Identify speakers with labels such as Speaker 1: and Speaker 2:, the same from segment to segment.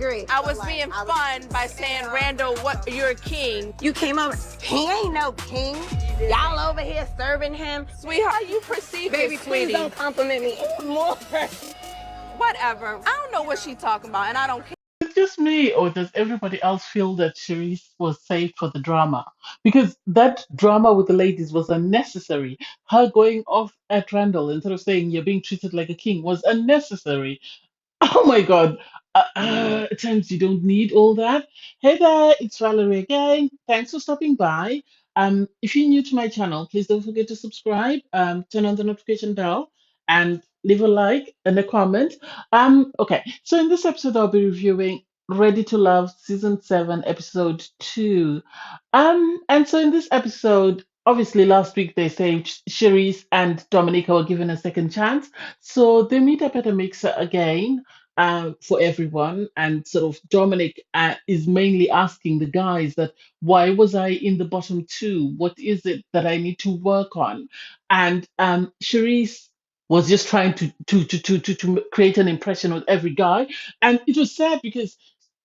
Speaker 1: agree.
Speaker 2: I was being fun by saying, Randall, what you're a king.
Speaker 1: You came over. He ain't no king. Y'all over here serving him.
Speaker 2: Sweetheart, you perceive
Speaker 1: Baby,
Speaker 2: it,
Speaker 1: please
Speaker 2: sweetie.
Speaker 1: don't compliment me anymore.
Speaker 2: Whatever. I don't know what she's talking about, and I don't care.
Speaker 3: Is it just me, or does everybody else feel that Shareese was saved for the drama? Because that drama with the ladies was unnecessary. Her going off at Randall instead of saying you're being treated like a king was unnecessary. Oh my God. At times you don't need all that. Hey there, it's Valerie again. Thanks for stopping by. If you're new to my channel, please don't forget to subscribe, turn on the notification bell, and leave a like and a comment. Okay, so in this episode, I'll be reviewing Ready to Love Season 7, Episode 2. And so in this episode, obviously last week they said Shareese and Dominika were given a second chance. So they meet up at a mixer again for everyone. And sort of Dominic is mainly asking the guys that why was I in the bottom two? What is it that I need to work on? And Charisse was just trying to create an impression with every guy. And it was sad because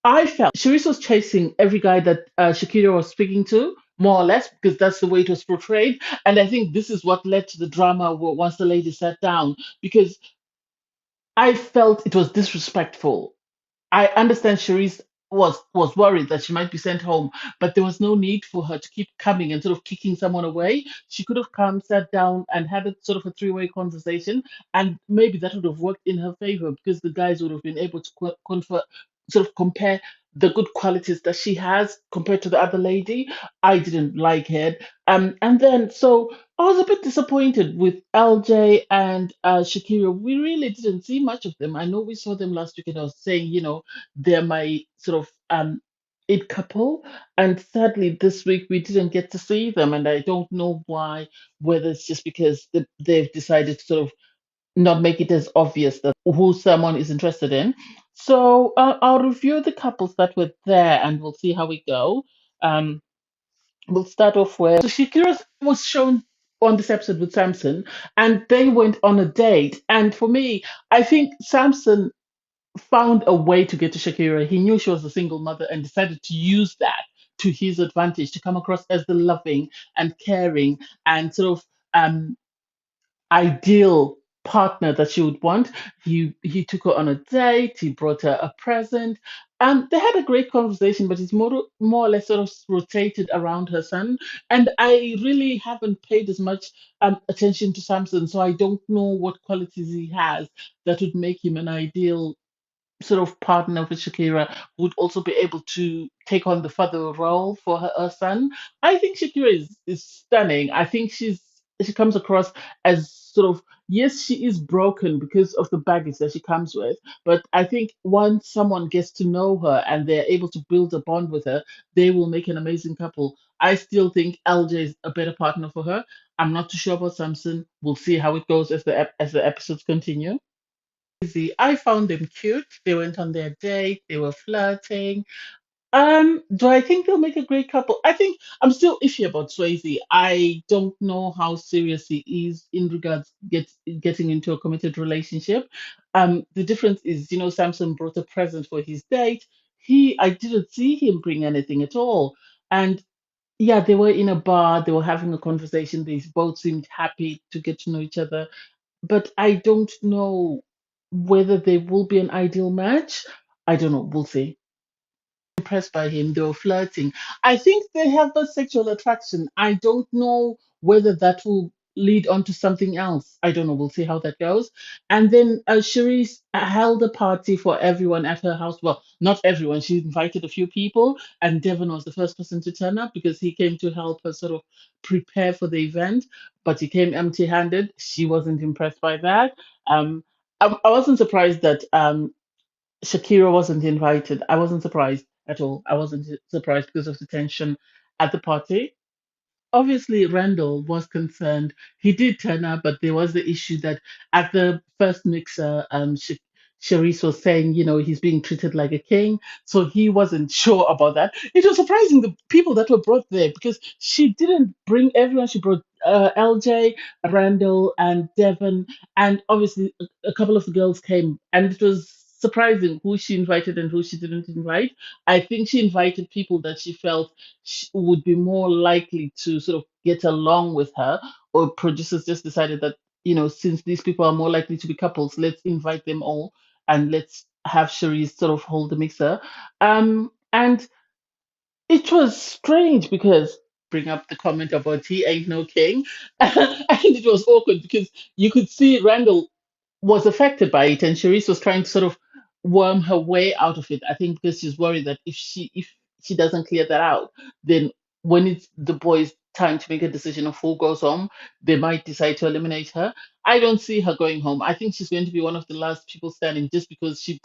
Speaker 3: I felt Charisse was chasing every guy that Shakira was speaking to, more or less, because that's the way it was portrayed. And I think this is what led to the drama once the lady sat down, because I felt it was disrespectful. I understand Charisse was worried that she might be sent home, but there was no need for her to keep coming and sort of kicking someone away. She could have come, sat down, and had a sort of a three-way conversation, and maybe that would have worked in her favor because the guys would have been able to sort of compare the good qualities that she has compared to the other lady. I didn't like it. And then so I was a bit disappointed with LJ and Shakira. We really didn't see much of them. I know we saw them last week, and I was saying, they're my sort of it couple. And sadly, this week we didn't get to see them, and I don't know why. Whether it's just because they've decided to sort of not make it as obvious that who someone is interested in. So I'll review the couples that were there, and we'll see how we go. Um, we'll start off with so Shakira was shown on this episode with Samson, and they went on a date. And for me, I think Samson found a way to get to Shakira. He knew she was a single mother and decided to use that to his advantage to come across as the loving and caring and sort of ideal partner that she would want. He took her on a date. He brought her a present. They had a great conversation, but it's more or less sort of rotated around her son. And I really haven't paid as much attention to Samson, so I don't know what qualities he has that would make him an ideal sort of partner with Shakira, would also be able to take on the father role for her son. I think Shakira is stunning. I think she comes across as sort of, yes, she is broken because of the baggage that she comes with, but I think once someone gets to know her and they're able to build a bond with her, they will make an amazing couple. I still think LJ is a better partner for her. I'm not too sure about Samson. We'll see how it goes as the episodes continue. I found them cute. They went on their date. They were flirting. Do I think they'll make a great couple? I think I'm still iffy about Swayze. I don't know how serious he is in regards getting into a committed relationship. The difference is, Samson brought a present for his date. I didn't see him bring anything at all. And yeah, they were in a bar. They were having a conversation. They both seemed happy to get to know each other, but I don't know whether they will be an ideal match. I don't know. We'll see. Impressed by him. They were flirting. I think they have a sexual attraction. I don't know whether that will lead on to something else. I don't know. We'll see how that goes. And then Cherise held a party for everyone at her house. Well, not everyone. She invited a few people, and Devon was the first person to turn up because he came to help her sort of prepare for the event. But he came empty-handed. She wasn't impressed by that. I wasn't surprised that Shakira wasn't invited. I wasn't surprised at all. I wasn't surprised because of the tension at the party. Obviously, Randall was concerned. He did turn up, but there was the issue that at the first mixer, Charisse was saying, he's being treated like a king. So he wasn't sure about that. It was surprising the people that were brought there because she didn't bring everyone. She brought LJ, Randall, and Devon. And obviously, a couple of the girls came. And it was surprising who she invited and who she didn't invite. I think she invited people that she felt would be more likely to sort of get along with her, or producers just decided that, since these people are more likely to be couples, let's invite them all and let's have Cherise sort of hold the mixer. And it was strange because bring up the comment about he ain't no king. And it was awkward because you could see Randall was affected by it, and Charisse was trying to sort of worm her way out of it. I think because she's worried that if she doesn't clear that out, then when it's the boys' time to make a decision of who goes home, they might decide to eliminate her. I don't see her going home. I think she's going to be one of the last people standing, just because she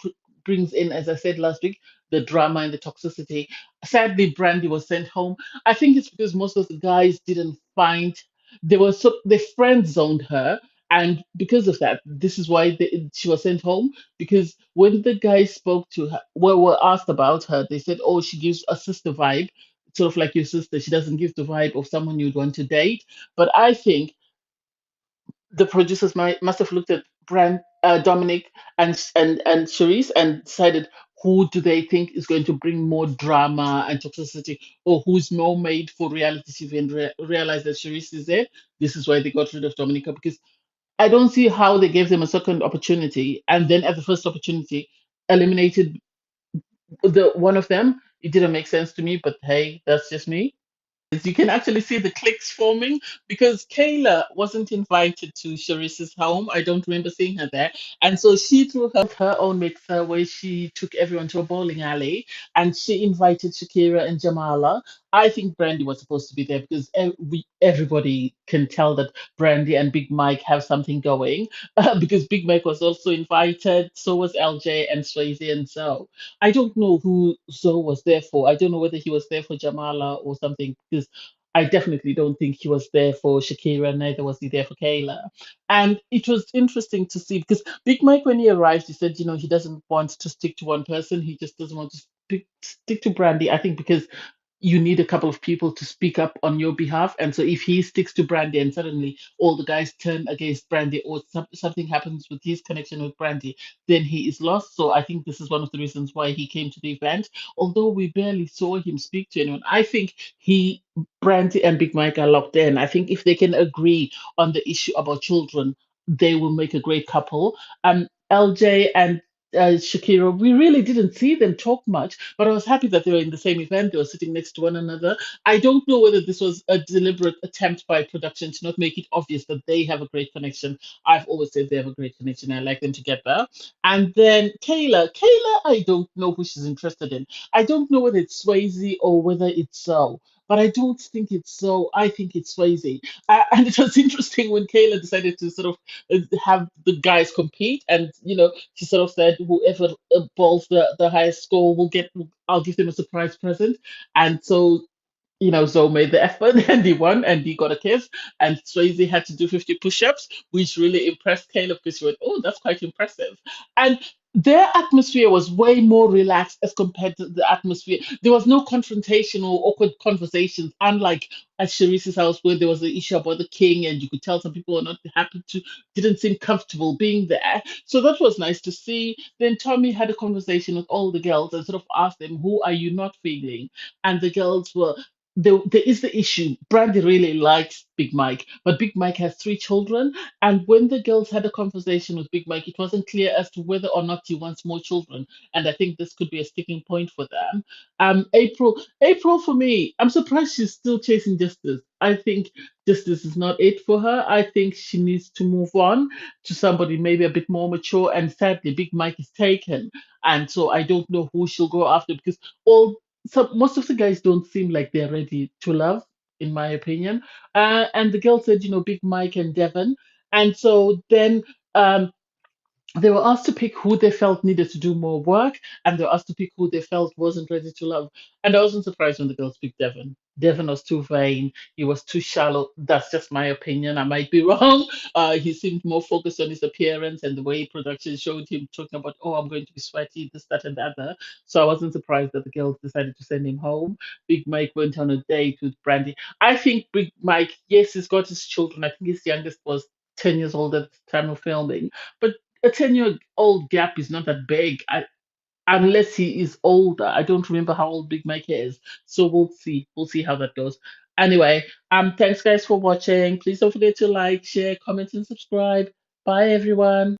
Speaker 3: brings in, as I said last week, the drama and the toxicity. Sadly, Brandy was sent home. I think it's because most of the guys didn't find, they friend zoned her, and because of that, this is why she was sent home. Because when the guys spoke to her, were asked about her, they said, "Oh, she gives a sister vibe, sort of like your sister. She doesn't give the vibe of someone you'd want to date." But I think the producers must have looked at Dominic and Charisse and decided, who do they think is going to bring more drama and toxicity, or who's more made for reality TV, and realize that Charisse is there. This is why they got rid of Dominica, because I don't see how they gave them a second opportunity and then at the first opportunity eliminated the one of them. It didn't make sense to me, but hey, that's just me. You can actually see the cliques forming because KAYLA wasn't invited to Charisse's home. I don't remember seeing her there. And so she threw her own mixer where she took everyone to a bowling alley, and she invited Shakyra and Jamala. I think Brandy was supposed to be there because everybody can tell that Brandy and Big Mike have something going, because Big Mike was also invited. So was LJ and Swayze and Zoe. I don't know who Zoe was there for. I don't know whether he was there for Jamala or something, because I definitely don't think he was there for Shakira, neither was he there for KAYLA. And it was interesting to see because Big Mike, when he arrived, he said, he doesn't want to stick to one person. He just doesn't want to stick to Brandy. I think because you need a couple of people to speak up on your behalf. And so if he sticks to Brandy and suddenly all the guys turn against Brandy, or something happens with his connection with Brandy, then he is lost. So I think this is one of the reasons why he came to the event. Although we barely saw him speak to anyone, I think Brandy and Big Mike are locked in. I think if they can agree on the issue about children, they will make a great couple. LJ and Shakira, we really didn't see them talk much, but I was happy that they were in the same event. They were sitting next to one another. I don't know whether this was a deliberate attempt by production to not make it obvious that they have a great connection. I've always said they have a great connection. I like them together. And then Kayla, I don't know who she's interested in. I don't know whether it's Swayze or whether it's so. But I don't think it's so. I think it's Swayze. And it was interesting when Kayla decided to sort of have the guys compete, and she sort of said, whoever bowls the highest score will get. I'll give them a surprise present, and so Zoe made the effort and he won and he got a kiss. And Swayze had to do 50 push ups, which really impressed Caleb because she went, "Oh, that's quite impressive." And their atmosphere was way more relaxed as compared to the atmosphere. There was no confrontation or awkward conversations, unlike at Sharice's house where there was the issue about the king and you could tell some people were not happy didn't seem comfortable being there. So that was nice to see. Then Tommy had a conversation with all the girls and sort of asked them, "Who are you not feeling?" And the girls were there is the issue. Brandy really likes Big Mike, but Big Mike has three children. And when the girls had a conversation with Big Mike, it wasn't clear as to whether or not he wants more children. And I think this could be a sticking point for them. April for me, I'm surprised she's still chasing Justice. I think Justice is not it for her. I think she needs to move on to somebody maybe a bit more mature. And sadly, Big Mike is taken. And so I don't know who she'll go after because all most of the guys don't seem like they're ready to love, in my opinion. And the girl said, Big Mike and Devin. And so then um, they were asked to pick who they felt needed to do more work, and they were asked to pick who they felt wasn't ready to love. And I wasn't surprised when the girls picked Devon. Devon was too vain. He was too shallow. That's just my opinion. I might be wrong. He seemed more focused on his appearance and the way production showed him talking about, "Oh, I'm going to be sweaty, this, that, and the other." So I wasn't surprised that the girls decided to send him home. Big Mike went on a date with Brandy. I think Big Mike, yes, he's got his children. I think his youngest was 10 years old at the time of filming. But a 10-year old gap is not that big. Unless he is older. I don't remember how old Big Mike is. So we'll see. We'll see how that goes. Anyway, thanks guys for watching. Please don't forget to like, share, comment, and subscribe. Bye everyone.